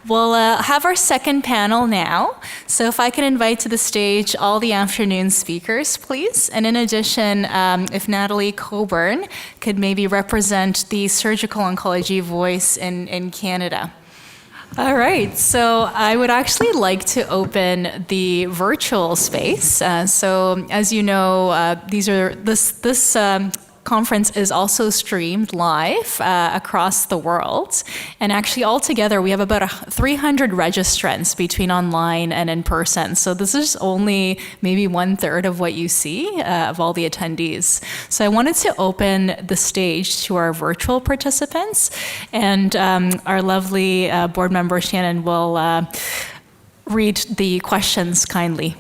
We'll have our second panel now. So if I can invite to the stage all the afternoon speakers, please. And in addition, if Natalie Coburn could maybe represent the surgical oncology voice in Canada. All right, so I would actually like to open the virtual space. So as you know, this conference is also streamed live across the world. And actually altogether, we have about 300 registrants between online and in person. So this is only maybe 1/3 of what you see of all the attendees. So I wanted to open the stage to our virtual participants. And our lovely board member, Shannon, will read the questions kindly.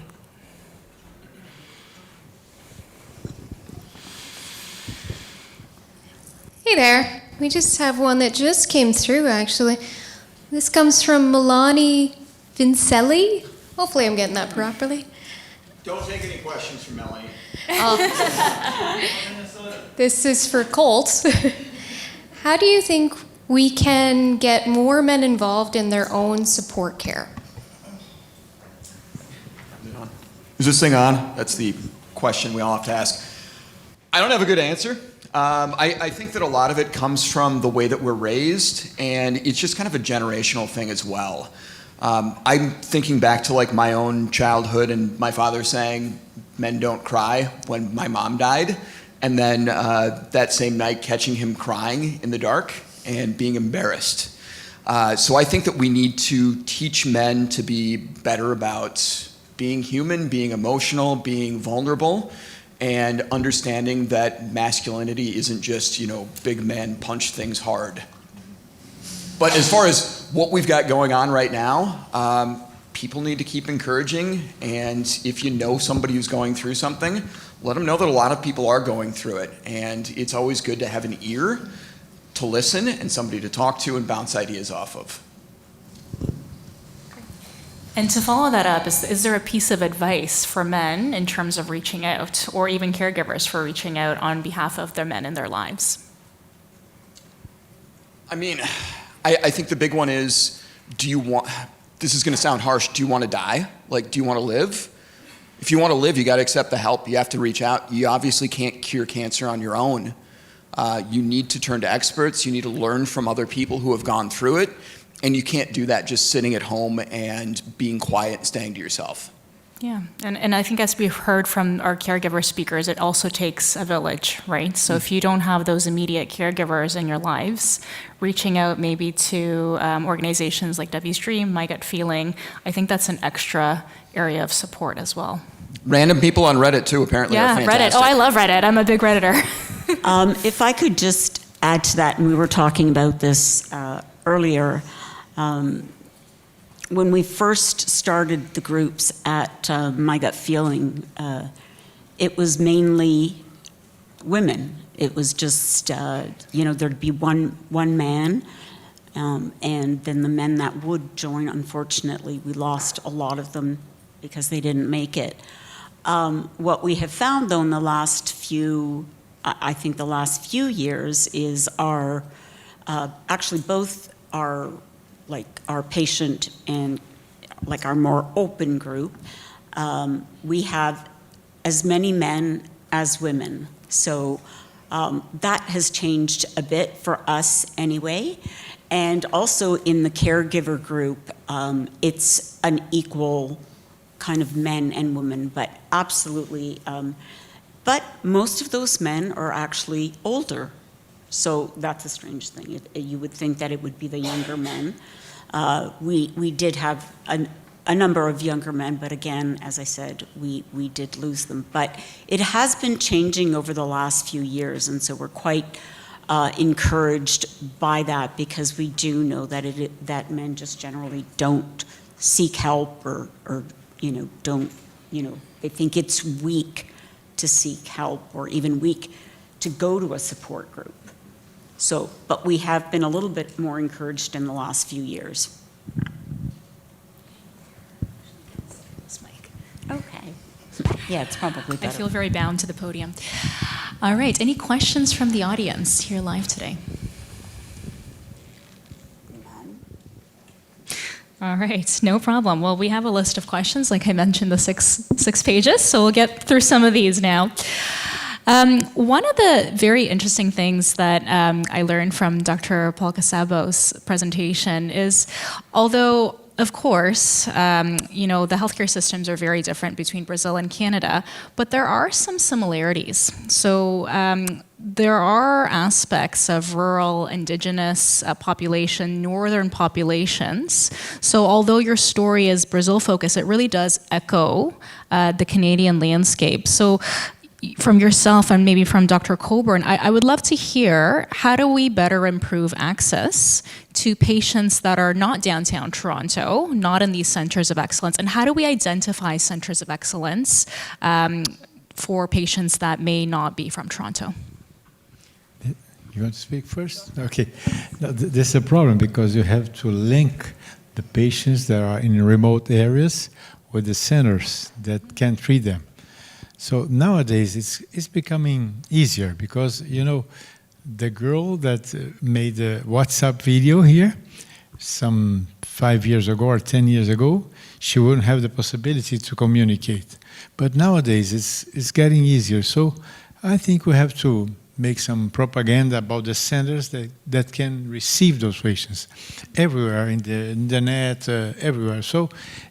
Hey there. We just have one that just came through, actually. This comes from Melanie Vincelli. Hopefully I'm getting that properly. Don't take any questions from Melanie. This is for Colt. How do you think we can get more men involved in their own support care? Is this thing on? That's the question we all have to ask. I don't have a good answer. I think that a lot of it comes from the way that we're raised, and it's just kind of a generational thing as well. I'm thinking back to like my own childhood and my father saying, "Men don't cry," when my mom died, and then that same night catching him crying in the dark and being embarrassed. So I think that we need to teach men to be better about being human, being emotional, being vulnerable, and understanding that masculinity isn't just, big men punch things hard. But as far as what we've got going on right now, people need to keep encouraging, and if you know somebody who's going through something, let them know that a lot of people are going through it, and it's always good to have an ear to listen and somebody to talk to and bounce ideas off of. And to follow that up, is there a piece of advice for men in terms of reaching out, or even caregivers for reaching out on behalf of their men in their lives? I mean, I think the big one is, this is going to sound harsh, do you want to die? Like, do you want to live? If you want to live, you got to accept the help. You have to reach out. You obviously can't cure cancer on your own. You need to turn to experts. You need to learn from other people who have gone through it. And you can't do that just sitting at home and being quiet and staying to yourself. Yeah, and I think as we've heard from our caregiver speakers, it also takes a village, right? So if you don't have those immediate caregivers in your lives, reaching out maybe to organizations like Debbie's Dream, My Gut Feeling, I think that's an extra area of support as well. Random people on Reddit too, apparently, are fantastic. Reddit. Oh, I love Reddit. I'm a big Redditor. If I could just add to that, and we were talking about this earlier, when we first started the groups at My Gut Feeling, it was mainly women. It was just, there'd be one man, and then the men that would join, unfortunately, we lost a lot of them because they didn't make it. What we have found, though, in the last few years is actually both our patient and like our more open group, we have as many men as women. So that has changed a bit for us anyway. And also in the caregiver group, it's an equal kind of men and women, but absolutely. But most of those men are actually older. So that's a strange thing. You would think that it would be the younger men. We did have a number of younger men, but again, as I said, we did lose them. But it has been changing over the last few years, and so we're quite encouraged by that, because we do know that men just generally don't seek help or they think it's weak to seek help, or even weak to go to a support group. So, but we have been a little bit more encouraged in the last few years. This mic. Okay. Yeah, it's probably better. I feel very bound to the podium. All right, any questions from the audience here live today? All right, no problem. Well, we have a list of questions, like I mentioned, the six pages, so we'll get through some of these now. One of the very interesting things that I learned from Dr. Paul Casabo's presentation is, although of course, the healthcare systems are very different between Brazil and Canada, but there are some similarities. So there are aspects of rural, indigenous population, northern populations. So although your story is Brazil-focused, it really does echo the Canadian landscape. So from yourself and maybe from Dr. Coburn, I would love to hear, how do we better improve access to patients that are not downtown Toronto, not in these centers of excellence, and how do we identify centers of excellence for patients that may not be from Toronto? You want to speak first? Okay. Now, this is a problem because you have to link the patients that are in remote areas with the centers that can treat them. So nowadays, it's becoming easier because, the girl that made the WhatsApp video here some 5 years ago or 10 years ago, she wouldn't have the possibility to communicate. But nowadays, it's getting easier. So I think we have to make some propaganda about the centers that can receive those patients everywhere, in the internet, everywhere. So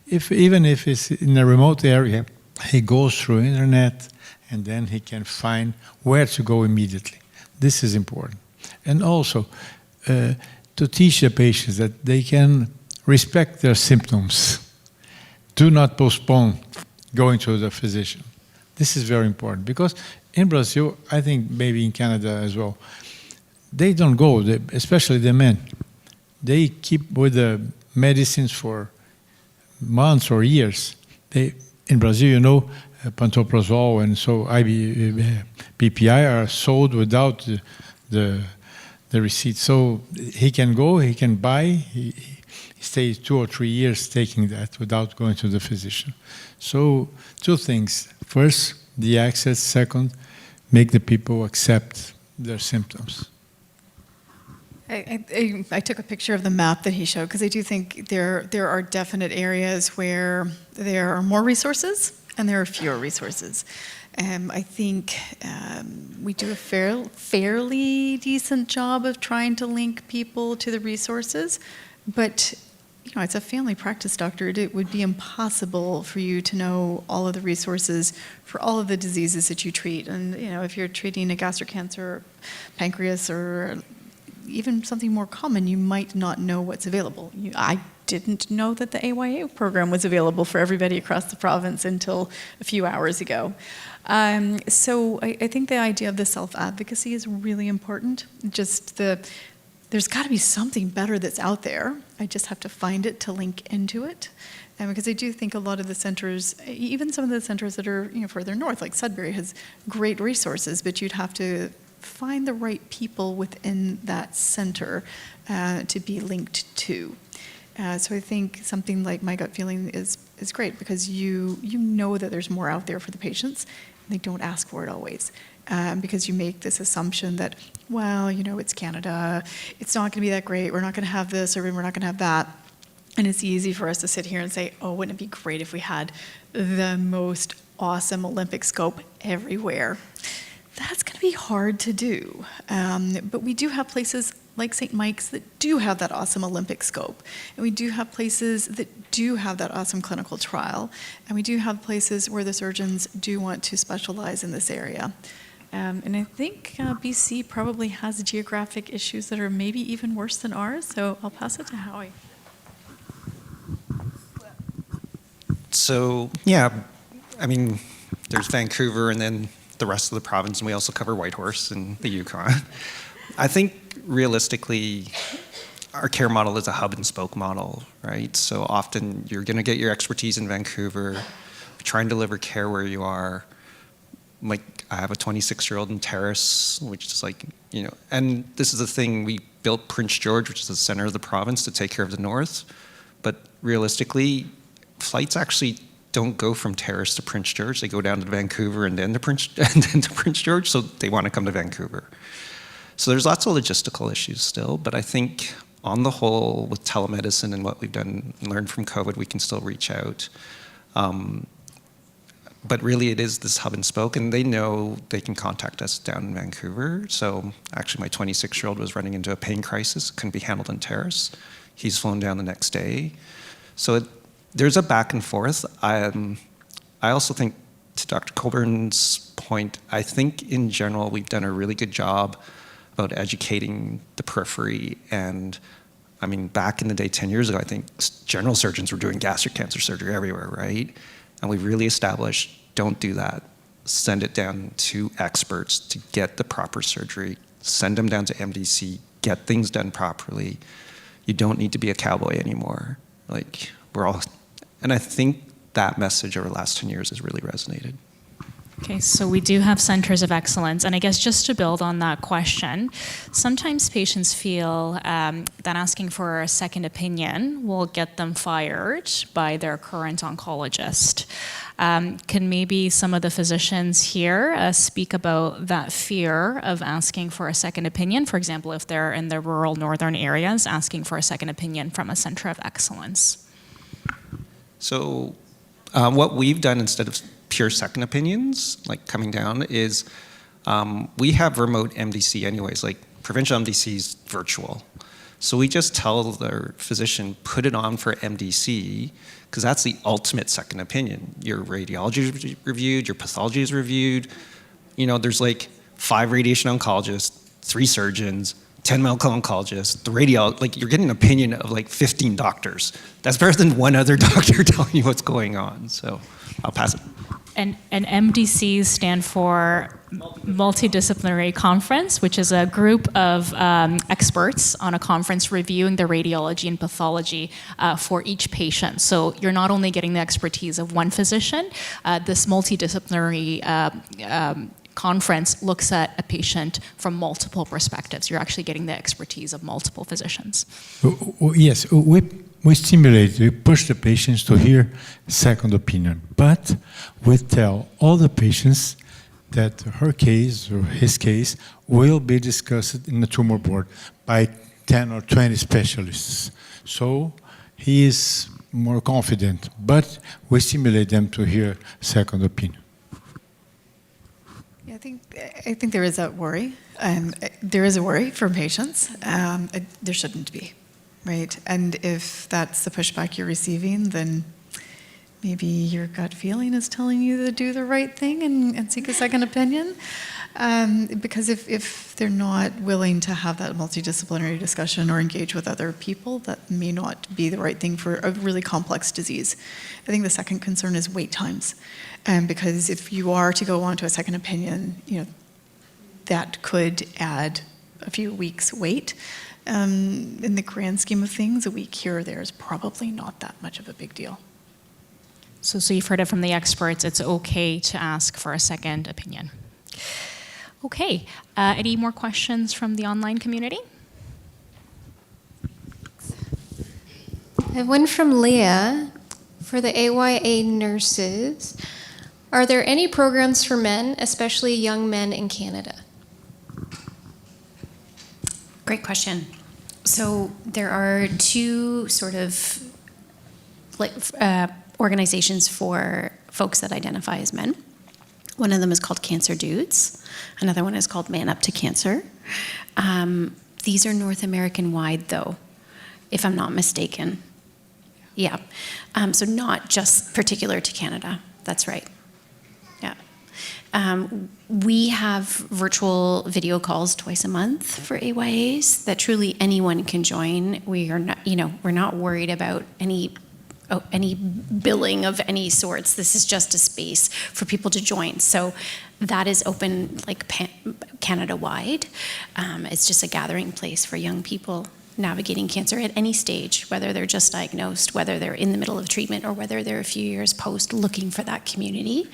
even if it's in a remote area, he goes through internet and then he can find where to go immediately. This is important. And also to teach the patients that they can respect their symptoms. Do not postpone going to the physician. This is very important because in Brazil, I think maybe in Canada as well, they don't go, especially the men. They keep with the medicines for months or years. In Brazil, pantoprazole and so PPI are sold without the receipt. So he can go, he can buy, he stays 2 or 3 years taking that without going to the physician. So 2 things. First, the access. Second, make the people accept their symptoms. I took a picture of the map that he showed because I do think there are definite areas where there are more resources and there are fewer resources. I think we do a fairly decent job of trying to link people to the resources, but as a family practice doctor, it would be impossible for you to know all of the resources for all of the diseases that you treat. And if you're treating a gastric cancer, or pancreas, or even something more common, you might not know what's available. I didn't know that the AYA program was available for everybody across the province until a few hours ago. So I think the idea of the self-advocacy is really important. There's got to be something better that's out there. I just have to find it to link into it. Because I do think a lot of the centers, even some of the centers that are further north, like Sudbury, has great resources, but you'd have to find the right people within that center to be linked to. So I think something like My Gut Feeling is great because you know that there's more out there for the patients. And they don't ask for it always. Because you make this assumption that, it's Canada, it's not going to be that great, we're not going to have this, or we're not going to have that. And it's easy for us to sit here and say, oh, wouldn't it be great if we had the most awesome Olympic scope everywhere? That's going to be hard to do. But we do have places like St. Mike's that do have that awesome Olympic scope. And we do have places that do have that awesome clinical trial. And we do have places where the surgeons do want to specialize in this area. And I think BC probably has geographic issues that are maybe even worse than ours. So I'll pass it to Howie. So, there's Vancouver and then the rest of the province, and we also cover Whitehorse and the Yukon. I think realistically, our care model is a hub and spoke model, right? So often you're going to get your expertise in Vancouver, try and deliver care where you are. Like, I have a 26-year-old in Terrace, which is and this is the thing, we built Prince George, which is the center of the province, to take care of the north. But realistically, flights actually don't go from Terrace to Prince George. They go down to Vancouver and then to Prince George, so they want to come to Vancouver. So there's lots of logistical issues still, but I think on the whole, with telemedicine and what we've done and learned from COVID, we can still reach out. But really, it is this hub and spoke, and they know they can contact us down in Vancouver. So actually, my 26-year-old was running into a pain crisis, couldn't be handled in Terrace. He's flown down the next day. So there's a back and forth. I also think, to Dr. Colburn's point, I think in general we've done a really good job about educating the periphery. And I mean, back in the day, 10 years ago, I think general surgeons were doing gastric cancer surgery everywhere, right? And we've really established, don't do that. Send it down to experts to get the proper surgery. Send them down to MDC, get things done properly. You don't need to be a cowboy anymore. Like, we're all, and I think that message over the last 10 years has really resonated. Okay, so we do have centers of excellence, and I guess just to build on that question, sometimes patients feel that asking for a second opinion will get them fired by their current oncologist. Can maybe some of the physicians here speak about that fear of asking for a second opinion? For example, if they're in the rural northern areas, asking for a second opinion from a center of excellence. So what we've done instead of pure second opinions, like coming down, is we have remote MDC anyways, like provincial MDC is virtual. So we just tell the physician, put it on for MDC, because that's the ultimate second opinion. Your radiology is reviewed, your pathology is reviewed. You know, there's like 5 radiation oncologists, 3 surgeons, 10 medical oncologists, the like you're getting an opinion of like 15 doctors. That's better than one other doctor telling you what's going on. So I'll pass it. And MDCs stand for Multidisciplinary Conference, which is a group of experts on a conference reviewing the radiology and pathology for each patient. So you're not only getting the expertise of one physician, this multidisciplinary conference looks at a patient from multiple perspectives. You're actually getting the expertise of multiple physicians. Yes, we stimulate, we push the patients to hear second opinion, but we tell all the patients that her case or his case will be discussed in the tumor board by 10 or 20 specialists. So he is more confident, but we stimulate them to hear second opinion. Yeah, I think there is that worry. There is a worry for patients. There shouldn't be, right? And if that's the pushback you're receiving, then maybe your gut feeling is telling you to do the right thing and seek a second opinion. Because if they're not willing to have that multidisciplinary discussion or engage with other people, that may not be the right thing for a really complex disease. I think the second concern is wait times. Because if you are to go on to a second opinion, that could add a few weeks wait. In the grand scheme of things, a week here or there is probably not that much of a big deal. So you've heard it from the experts, it's okay to ask for a second opinion. Okay, any more questions from the online community? I have one from Leah for the AYA nurses. Are there any programs for men, especially young men in Canada? Great question. So there are 2 sort of organizations for folks that identify as men. One of them is called Cancer Dudes. Another one is called Man Up to Cancer. These are North American wide, though, if I'm not mistaken. Yeah. So not just particular to Canada. That's right. Yeah. We have virtual video calls twice a month for AYAs that truly anyone can join. We are not, we're not worried about any billing of any sorts. This is just a space for people to join. So that is open like Canada-wide. It's just a gathering place for young people navigating cancer at any stage, whether they're just diagnosed, whether they're in the middle of treatment, or whether they're a few years post looking for that community.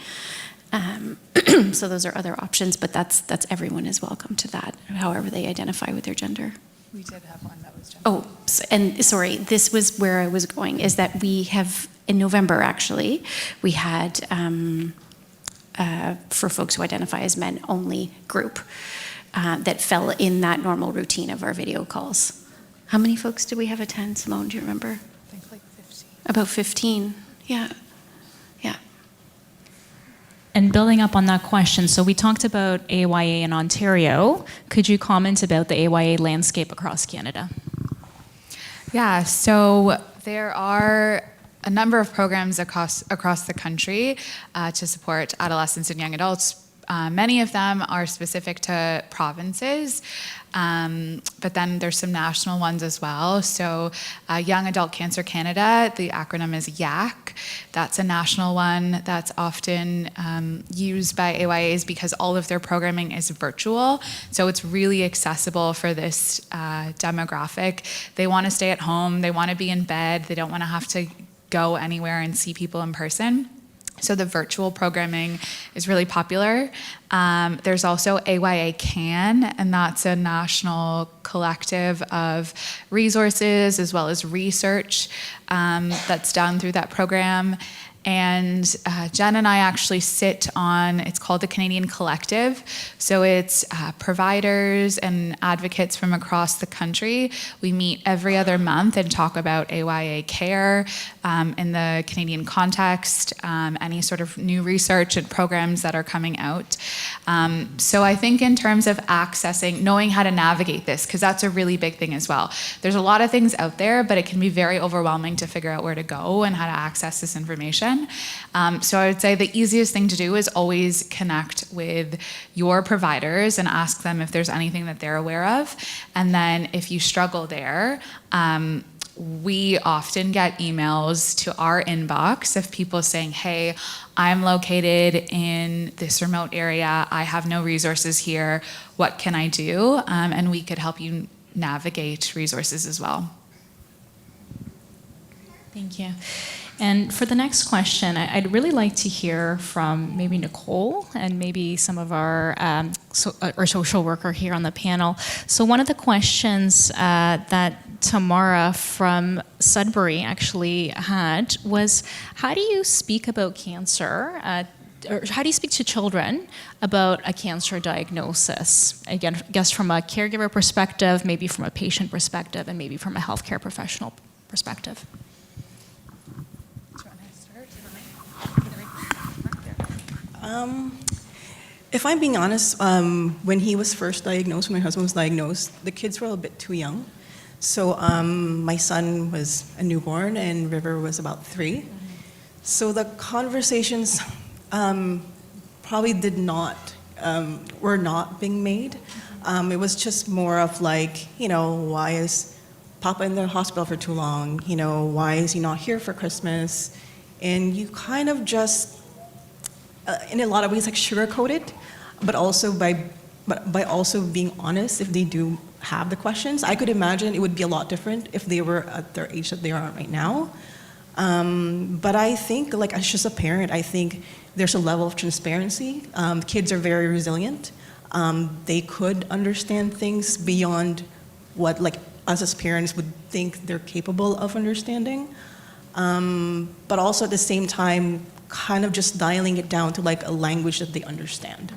So those are other options, but that's everyone is welcome to that, however they identify with their gender. We did have one that was gender. Oh, and sorry, this was where I was going, is that we have, in November actually, we had, for folks who identify as men only group that fell in that normal routine of our video calls. How many folks do we have attend, Simone? Do you remember? I think like 15. About 15. Yeah. Yeah. And building up on that question, so we talked about AYA in Ontario. Could you comment about the AYA landscape across Canada? Yeah, so there are a number of programs across the country to support adolescents and young adults. Many of them are specific to provinces, but then there's some national ones as well. So Young Adult Cancer Canada, the acronym is YAC. That's a national one that's often used by AYAs because all of their programming is virtual. So it's really accessible for this demographic. They want to stay at home. They want to be in bed. They don't want to have to go anywhere and see people in person. So the virtual programming is really popular. There's also AYA CAN, and that's a national collective of resources as well as research that's done through that program. And Jen and I actually sit on, it's called the Canadian Collective. So it's providers and advocates from across the country. We meet every other month and talk about AYA care in the Canadian context, any sort of new research and programs that are coming out. So I think in terms of accessing, knowing how to navigate this, because that's a really big thing as well. There's a lot of things out there, but it can be very overwhelming to figure out where to go and how to access this information. So I would say the easiest thing to do is always connect with your providers and ask them if there's anything that they're aware of. And then if you struggle there, we often get emails to our inbox of people saying, hey, I'm located in this remote area. I have no resources here. What can I do? And we could help you navigate resources as well. Thank you. And for the next question, I'd really like to hear from maybe Nicole and maybe some of our social worker here on the panel. So one of the questions that Tamara from Sudbury actually had was, how do you speak about cancer, or how do you speak to children about a cancer diagnosis? Again, I guess from a caregiver perspective, maybe from a patient perspective, and maybe from a healthcare professional perspective. If I'm being honest, when he was first diagnosed, when my husband was diagnosed, the kids were a bit too young. So my son was a newborn and River was about 3. So the conversations probably were not being made. It was just more of like, why is Papa in the hospital for too long? Why is he not here for Christmas? And you kind of just, in a lot of ways, like sugarcoat it, but also by also being honest if they do have the questions. I could imagine it would be a lot different if they were at their age that they are right now. But I think, like, as just a parent, I think there's a level of transparency. Kids are very resilient. They could understand things beyond what, like, us as parents would think they're capable of understanding. But also at the same time, kind of just dialing it down to like a language that they understand.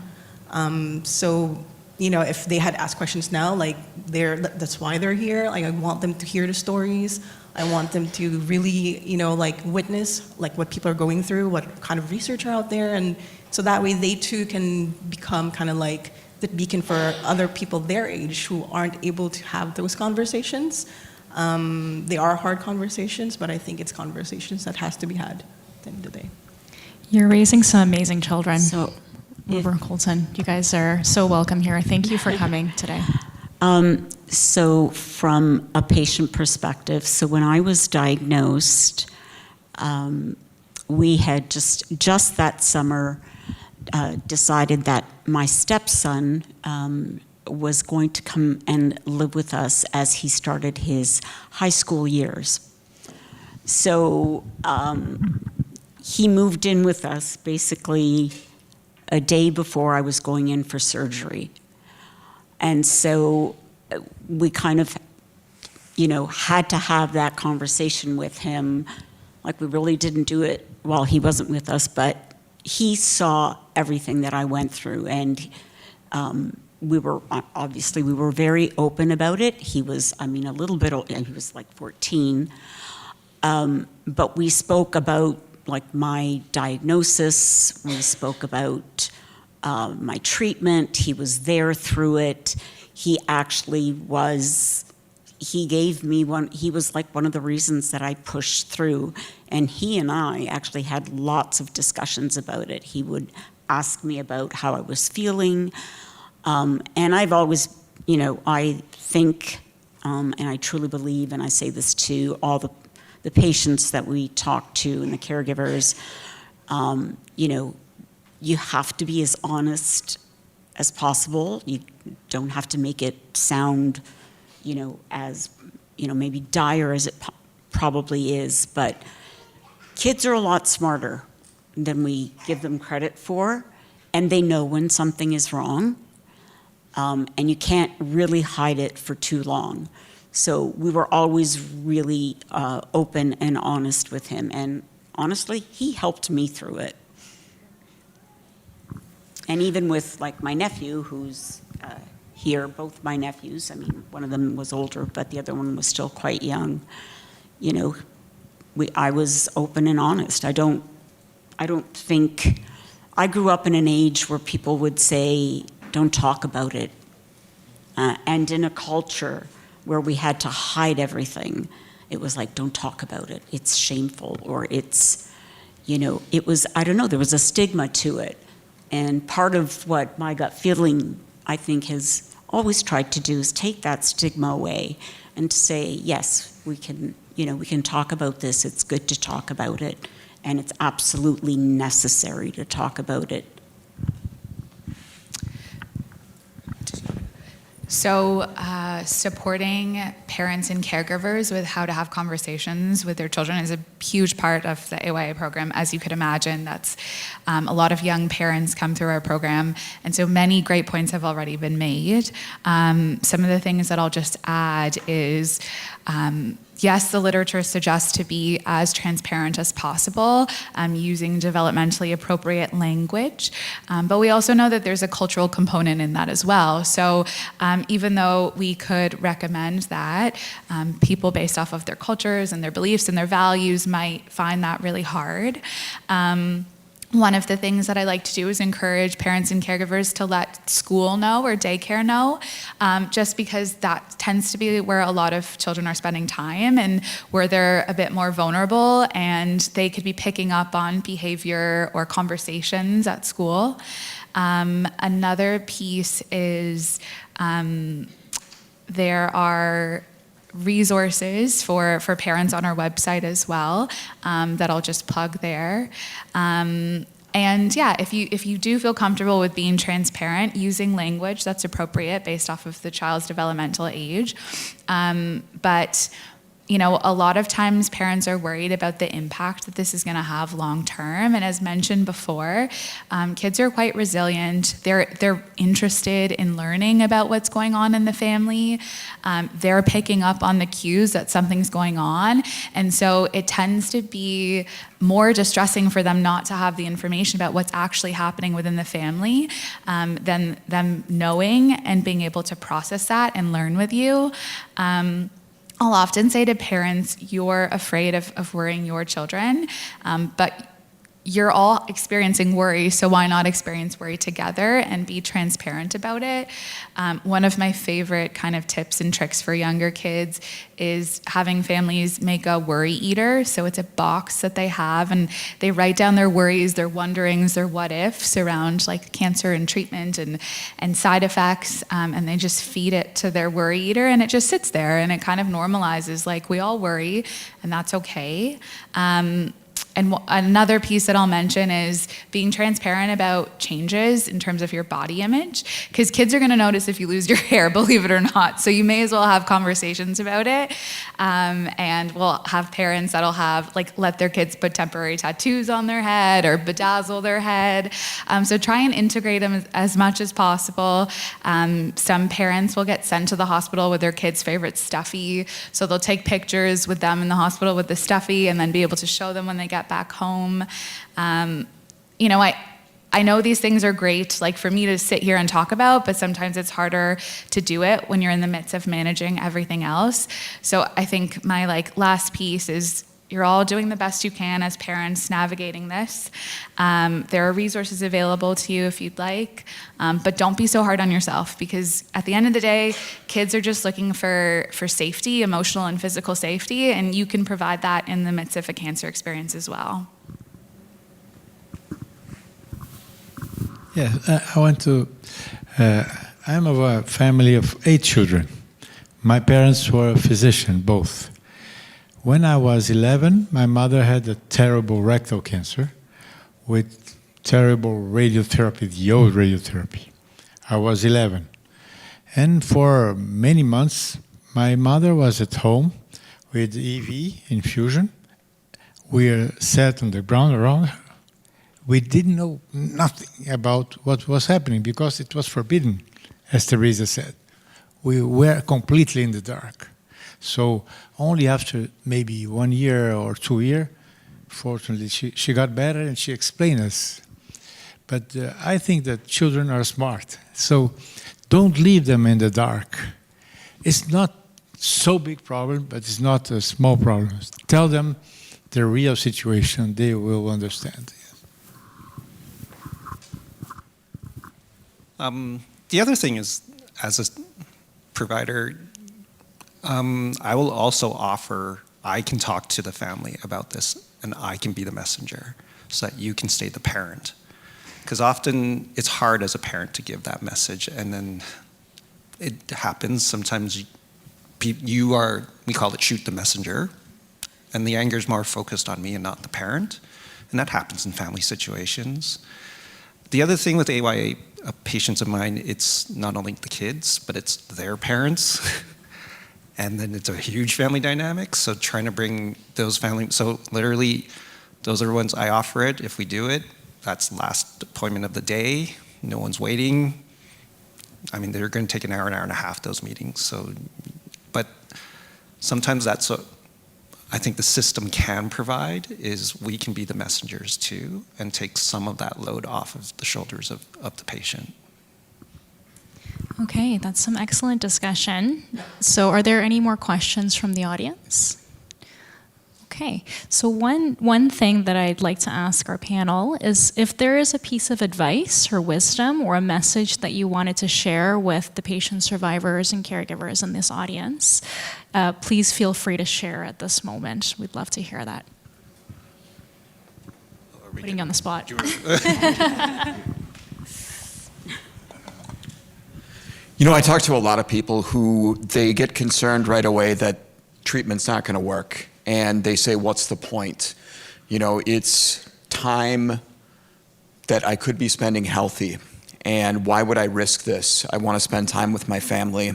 So, if they had asked questions now, like that's why they're here. Like I want them to hear the stories. I want them to really, like witness like what people are going through, what kind of research are out there. And so that way they too can become kind of like the beacon for other people their age who aren't able to have those conversations. They are hard conversations, but I think it's conversations that has to be had at the end of the day. You're raising some amazing children. So, River and Colton, you guys are so welcome here. Thank you for coming today. So from a patient perspective, so when I was diagnosed, we had just that summer decided that my stepson was going to come and live with us as he started his high school years. So he moved in with us basically a day before I was going in for surgery. And so we kind of, had to have that conversation with him. Like we really didn't do it while he wasn't with us, but he saw everything that I went through. And we were obviously we were very open about it. He was, I mean, a little bit old, he was like 14, but we spoke about like my diagnosis. We spoke about my treatment. He was there through it. He actually was. He gave me he was like one of the reasons that I pushed through. And he and I actually had lots of discussions about it. He would ask me about how I was feeling. And I've always, you know, I think, and I truly believe, and I say this to all the patients that we talk to and the caregivers, you know, you have to be as honest as possible. You don't have to make it sound, you know, as, you know, maybe dire as it probably is, but kids are a lot smarter than we give them credit for, and they know when something is wrong, and you can't really hide it for too long. So we were always really open and honest with him, and honestly, he helped me through it. And even with like my nephew, who's here, both my nephews, I mean, one of them was older, but the other one was still quite young. You know, I was open and honest. I don't think, I grew up in an age where people would say, don't talk about it. And in a culture where we had to hide everything, it was like, don't talk about it. It's shameful, or it's, you know, it was, I don't know, there was a stigma to it. And part of what my gut feeling, I think, has always tried to do is take that stigma away and to say, yes, we can, you know, we can talk about this. It's good to talk about it, and it's absolutely necessary to talk about it. So supporting parents and caregivers with how to have conversations with their children is a huge part of the AYA program. As you could imagine, that's a lot of young parents come through our program, and so many great points have already been made. Some of the things that I'll just add is, yes, the literature suggests to be as transparent as possible, using developmentally appropriate language. But we also know that there's a cultural component in that as well. So even though we could recommend that, people based off of their cultures and their beliefs and their values might find that really hard. One of the things that I like to do is encourage parents and caregivers to let school know or daycare know, just because that tends to be where a lot of children are spending time and where they're a bit more vulnerable, and they could be picking up on behavior or conversations at school. Another piece is there are resources for parents on our website as well, that I'll just plug there. And yeah, if you do feel comfortable with being transparent, using language that's appropriate based off of the child's developmental age. But you know, a lot of times parents are worried about the impact that this is going to have long term. And as mentioned before, kids are quite resilient. They're interested in learning about what's going on in the family. They're picking up on the cues that something's going on. And so it tends to be more distressing for them not to have the information about what's actually happening within the family, than them knowing and being able to process that and learn with you. I'll often say to parents, you're afraid of worrying your children, but you're all experiencing worry, so why not experience worry together and be transparent about it? One of my favorite kind of tips and tricks for younger kids is having families make a worry eater. So it's a box that they have, and they write down their worries, their wonderings, their what ifs around like cancer and treatment and side effects, and they just feed it to their worry eater, and it just sits there, and it kind of normalizes, like, we all worry, and that's okay. And another piece that I'll mention is being transparent about changes in terms of your body image, because kids are going to notice if you lose your hair, believe it or not. So you may as well have conversations about it. And we'll have parents that'll have, like, let their kids put temporary tattoos on their head or bedazzle their head. So try and integrate them as much as possible. Some parents will get sent to the hospital with their kids' favorite stuffy. So they'll take pictures with them in the hospital with the stuffy and then be able to show them when they get back home. You know, I know these things are great, like for me to sit here and talk about, but sometimes it's harder to do it when you're in the midst of managing everything else. So I think my last piece is you're all doing the best you can as parents navigating this. There are resources available to you if you'd like, but don't be so hard on yourself, because at the end of the day, kids are just looking for safety, emotional and physical safety, and you can provide that in the midst of a cancer experience as well. Yeah, I'm of a family of 8 children. My parents were physicians, both. When I was 11, my mother had a terrible rectal cancer with terrible radiotherapy, the old radiotherapy. I was 11. And for many months, my mother was at home with EV infusion. We sat on the ground around her. We didn't know nothing about what was happening because it was forbidden, as Teresa said. We were completely in the dark. So only after maybe 1 year or 2 years, fortunately, she got better and she explained us. But I think that children are smart. So don't leave them in the dark. It's not so big problem, but it's not a small problem. Tell them the real situation. They will understand. The other thing is, as a provider, I will also offer, I can talk to the family about this, and I can be the messenger so that you can stay the parent. Because often it's hard as a parent to give that message, and then it happens. Sometimes we call it shoot the messenger, and the anger is more focused on me and not the parent, and that happens in family situations. The other thing with AYA patients of mine, it's not only the kids, but it's their parents. And then it's a huge family dynamic. So trying to bring those families, so literally those are ones I offer it. If we do it, that's last appointment of the day. No one's waiting. I mean, they're going to take an hour and a half, those meetings. So, but sometimes that's what I think the system can provide, is we can be the messengers too and take some of that load off of the shoulders of the patient. Okay, that's some excellent discussion. So are there any more questions from the audience? Okay, so one thing that I'd like to ask our panel is if there is a piece of advice or wisdom or a message that you wanted to share with the patient survivors and caregivers in this audience, please feel free to share at this moment. We'd love to hear that. Putting you on the spot. You know, I talk to a lot of people who they get concerned right away that treatment's not going to work. And they say, what's the point? You know, it's time that I could be spending healthy. And why would I risk this? I want to spend time with my family.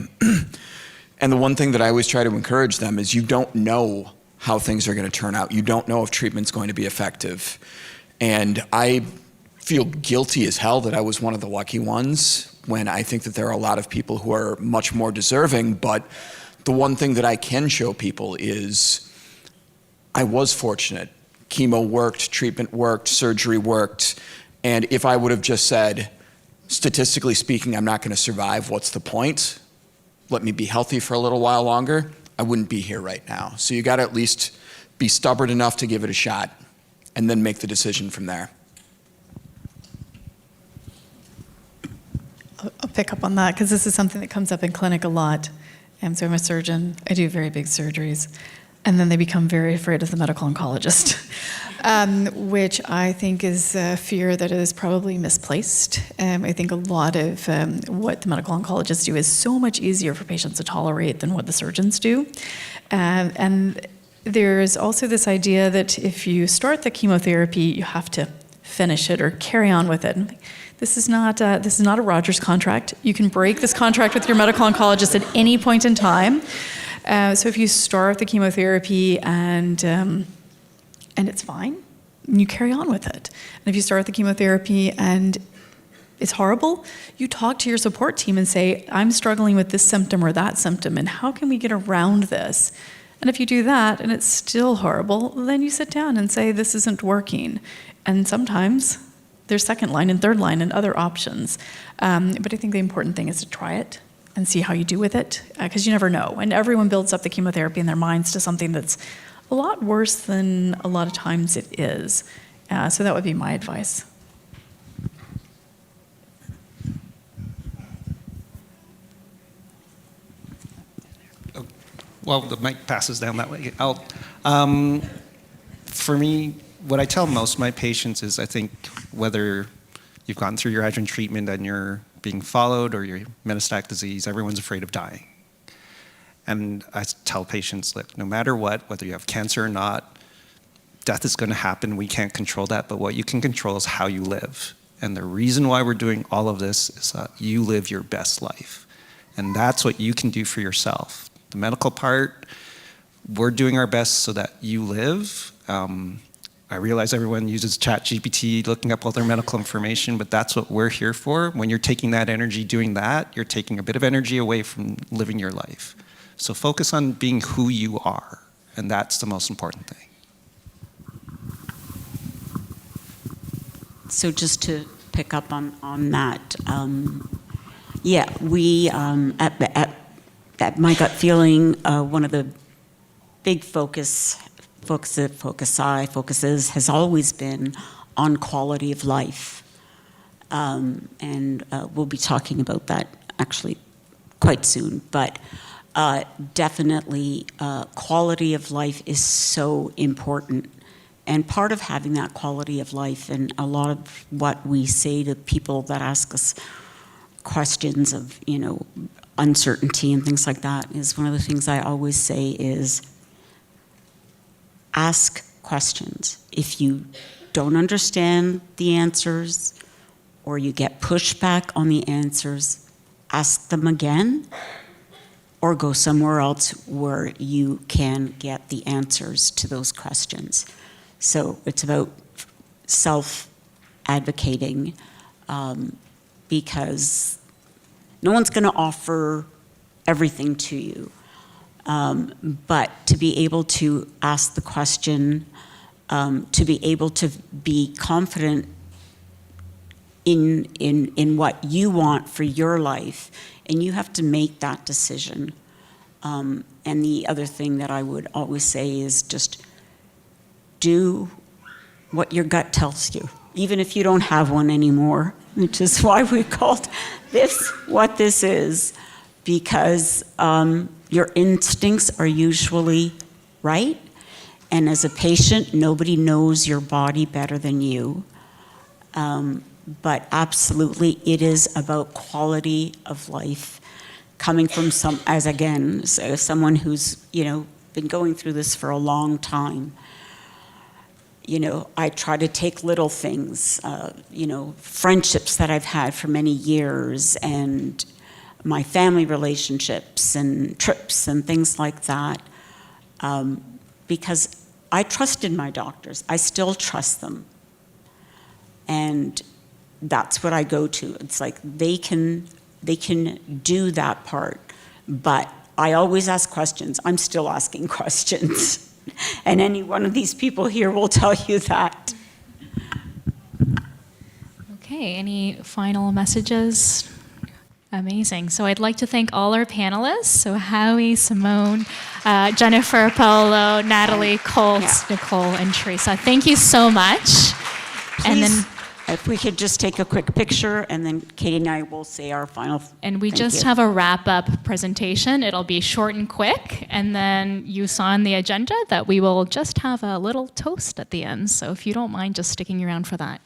And the one thing that I always try to encourage them is you don't know how things are going to turn out. You don't know if treatment's going to be effective. And I feel guilty as hell that I was one of the lucky ones, when I think that there are a lot of people who are much more deserving. But the one thing that I can show people is I was fortunate. Chemo worked, treatment worked, surgery worked. And if I would have just said, statistically speaking, I'm not going to survive, what's the point? Let me be healthy for a little while longer, I wouldn't be here right now. So you got to at least be stubborn enough to give it a shot and then make the decision from there. I'll pick up on that because this is something that comes up in clinic a lot. So I'm a surgeon. I do very big surgeries. And then they become very afraid of the medical oncologist, which I think is a fear that is probably misplaced. I think a lot of what the medical oncologists do is so much easier for patients to tolerate than what the surgeons do. And there's also this idea that if you start the chemotherapy, you have to finish it or carry on with it. This is not a Rogers contract. You can break this contract with your medical oncologist at any point in time. So if you start the chemotherapy and it's fine, you carry on with it. And if you start the chemotherapy and it's horrible, you talk to your support team and say, I'm struggling with this symptom or that symptom, and how can we get around this? And if you do that and it's still horrible, then you sit down and say, this isn't working. And sometimes there's second line and third line and other options. But I think the important thing is to try it and see how you do with it, because you never know. And everyone builds up the chemotherapy in their minds to something that's a lot worse than a lot of times it is. So that would be my advice. Well, the mic passes down that way. For me, what I tell most of my patients is I think whether you've gone through your adjuvant treatment and you're being followed or your metastatic disease, everyone's afraid of dying. And I tell patients that no matter what, whether you have cancer or not, death is going to happen. We can't control that, but what you can control is how you live. And the reason why we're doing all of this is that you live your best life. And that's what you can do for yourself. The medical part, we're doing our best so that you live. I realize everyone uses ChatGPT, looking up all their medical information, but that's what we're here for. When you're taking that energy doing that, you're taking a bit of energy away from living your life. So focus on being who you are, and that's the most important thing. So just to pick up on that, yeah, we, at my gut feeling, one of the big focuses has always been on quality of life. And we'll be talking about that actually quite soon. But definitely quality of life is so important. And part of having that quality of life, and a lot of what we say to people that ask us questions of, uncertainty and things like that, is one of the things I always say is ask questions. If you don't understand the answers or you get pushback on the answers, ask them again or go somewhere else where you can get the answers to those questions. So it's about self-advocating because no one's going to offer everything to you. But to be able to ask the question, to be able to be confident in what you want for your life, and you have to make that decision. And the other thing that I would always say is just do what your gut tells you, even if you don't have one anymore, which is why we called this what this is, because your instincts are usually right. And as a patient, nobody knows your body better than you. But absolutely, it is about quality of life coming from someone who's, been going through this for a long time. I try to take little things, friendships that I've had for many years and my family relationships and trips and things like that, because I trusted my doctors. I still trust them. And that's what I go to. It's like they can do that part, but I always ask questions. I'm still asking questions. And any one of these people here will tell you that. Okay, any final messages? Amazing. So I'd like to thank all our panelists. So Howie, Simone, Jennifer, Paolo, Natalie, Colt, Nicole, and Teresa. Thank you so much. Please, and then if we could just take a quick picture, and then Katie and I will say our final. And we just have a wrap-up presentation. It'll be short and quick. And then you saw on the agenda that we will just have a little toast at the end. So if you don't mind just sticking around for that.